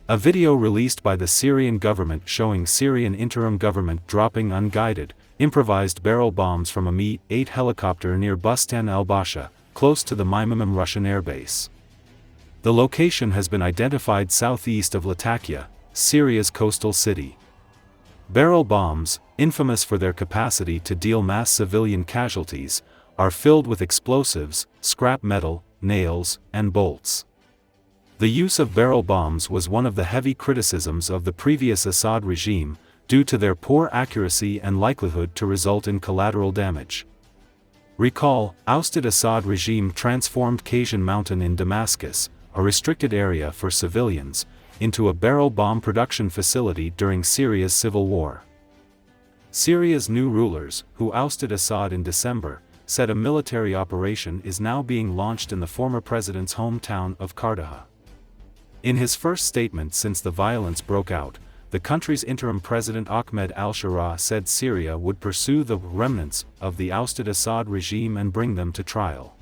A video released by the Syrian government showing Syrian Interim Government dropping unguided, improvised barrel bombs from a Mi-8 helicopter near Bustan al-Basha, close to the Hmeimim Russian airbase. The location has been identified southeast of Latakia, Syria's coastal city. Barrel bombs, infamous for their capacity to deal mass civilian casualties, are filled with explosives, scrap metal, nails, and bolts. The use of barrel bombs was one of the heavy criticisms of the previous Assad regime, due to their poor accuracy and likelihood to result in collateral damage. Recall, ousted Assad regime transformed Qasioun Mountain in Damascus, a restricted area for civilians, into a barrel bomb production facility during Syria's civil war. Syria's new rulers, who ousted Assad in December, said a military operation is now being launched in the former president's hometown of Qardaha. In his first statement since the violence broke out, the country's interim president Ahmed al-Shara said Syria would pursue the remnants of the ousted Assad regime and bring them to trial.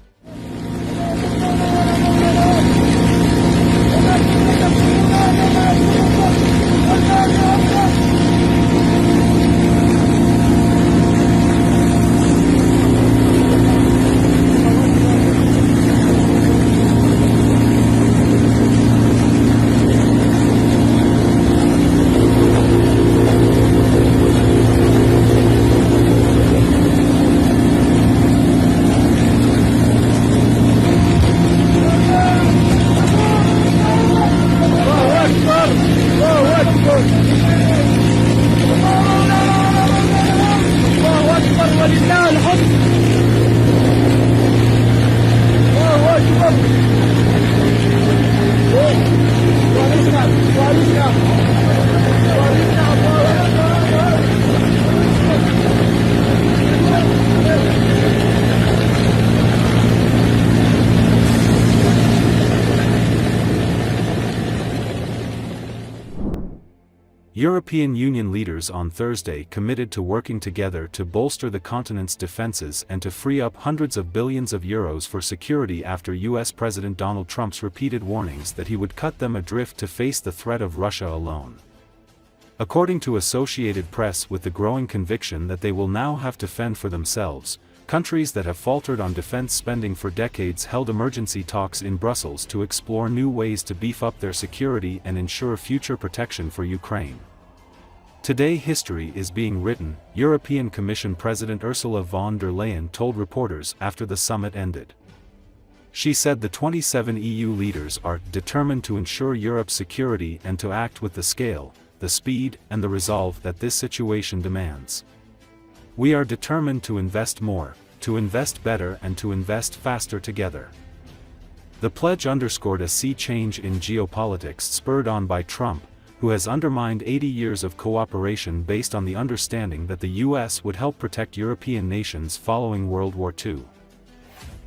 European Union leaders on Thursday committed to working together to bolster the continent's defenses and to free up hundreds of billions of euros for security after US President Donald Trump's repeated warnings that he would cut them adrift to face the threat of Russia alone. According to Associated Press, with the growing conviction that they will now have to fend for themselves, countries that have faltered on defense spending for decades held emergency talks in Brussels to explore new ways to beef up their security and ensure future protection for Ukraine. Today history is being written, European Commission President Ursula von der Leyen told reporters after the summit ended. She said the 27 EU leaders are determined to ensure Europe's security and to act with the scale, the speed, and the resolve that this situation demands. We are determined to invest more, to invest better, and to invest faster together. The pledge underscored a sea change in geopolitics spurred on by Trump, who has undermined 80 years of cooperation based on the understanding that the US would help protect European nations following World War II.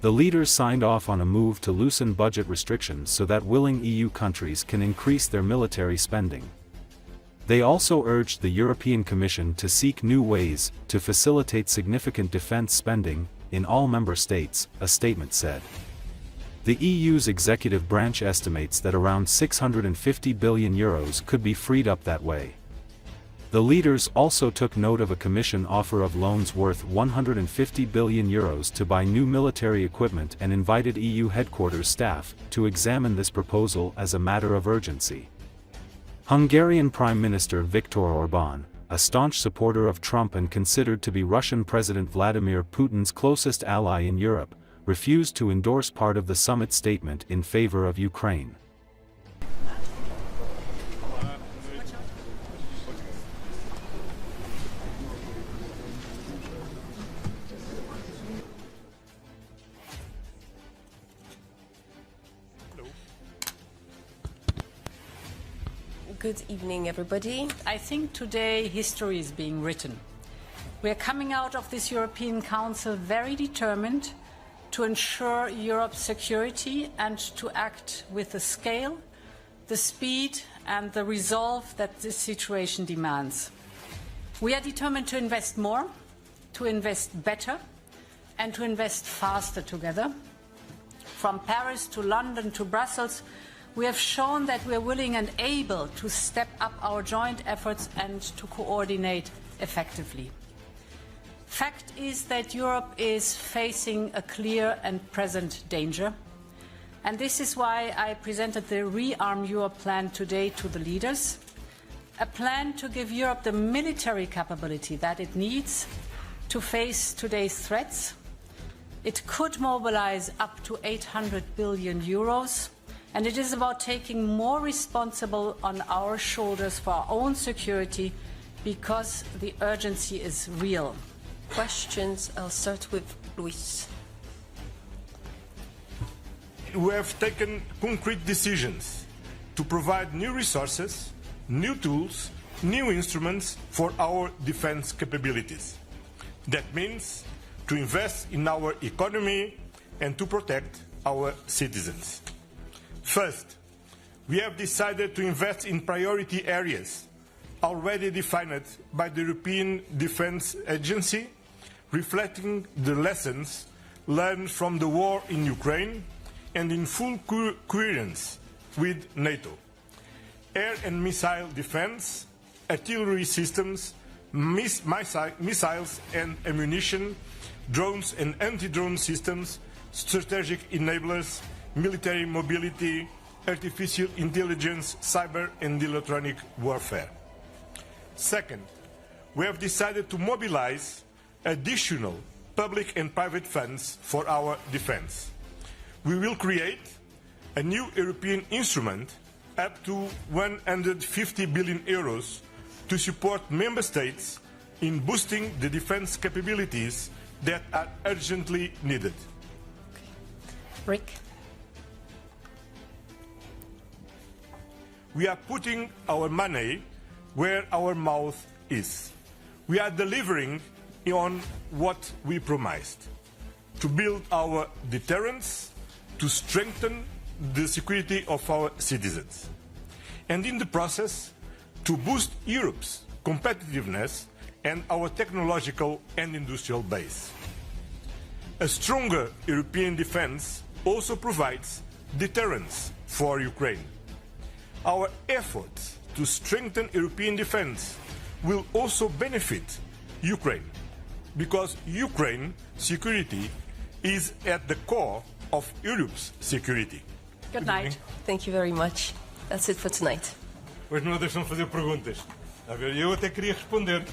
The leaders signed off on a move to loosen budget restrictions so that willing EU countries can increase their military spending. They also urged the European Commission to seek new ways to facilitate significant defense spending in all member states, a statement said. The EU's executive branch estimates that around 650 billion euros could be freed up that way. The leaders also took note of a Commission offer of loans worth 150 billion euros to buy new military equipment and invited EU headquarters staff to examine this proposal as a matter of urgency. Hungarian Prime Minister Viktor Orbán, a staunch supporter of Trump and considered to be Russian President Vladimir Putin's closest ally in Europe, refused to endorse part of the summit statement in favor of Ukraine. Good evening, everybody. I think today history is being written. We are coming out of this European Council very determined to ensure Europe's security and to act with the scale, the speed and the resolve that this situation demands. We are determined to invest more, to invest better and to invest faster together. From Paris to London to Brussels, We have shown that we are willing and able to step up our joint efforts and to coordinate effectively. Fact is that Europe is facing a clear and present danger. And this is why I presented the Rearm Europe plan today to the leaders. A plan to give Europe the military capability that it needs to face today's threats. It could mobilize up to 800 billion euros. And it is about taking more responsibility on our shoulders for our own security because the urgency is real. Questions? I'll start with Luis. We have taken concrete decisions to provide new resources, new tools, new instruments for our defense capabilities. That means to invest in our economy and to protect our citizens. First, we have decided to invest in priority areas already defined by the European Defence Agency, reflecting the lessons learned from the war in Ukraine and in full coherence with NATO. Air and missile defense, artillery systems, missiles and ammunition, drones and anti-drone systems, strategic enablers, military mobility, artificial intelligence, cyber and electronic warfare. Second, we have decided to mobilize additional public and private funds for our defense. We will create a new European instrument up to 150 billion euros to support member states in boosting the defense capabilities that are urgently needed. Rick? We are putting our money where our mouth is. We are delivering on what we promised: to build our deterrence, to strengthen the security of our citizens, and in the process to boost Europe's competitiveness and our technological and industrial base. A stronger European defense also provides deterrence for Ukraine. Our efforts to strengthen European defense will also benefit Ukraine, because Ukraine's security is at the core of Europe's security. Good night. Thank you very much. That's it for tonight. Pois não deixam fazer perguntas. A ver, eu até queria responder.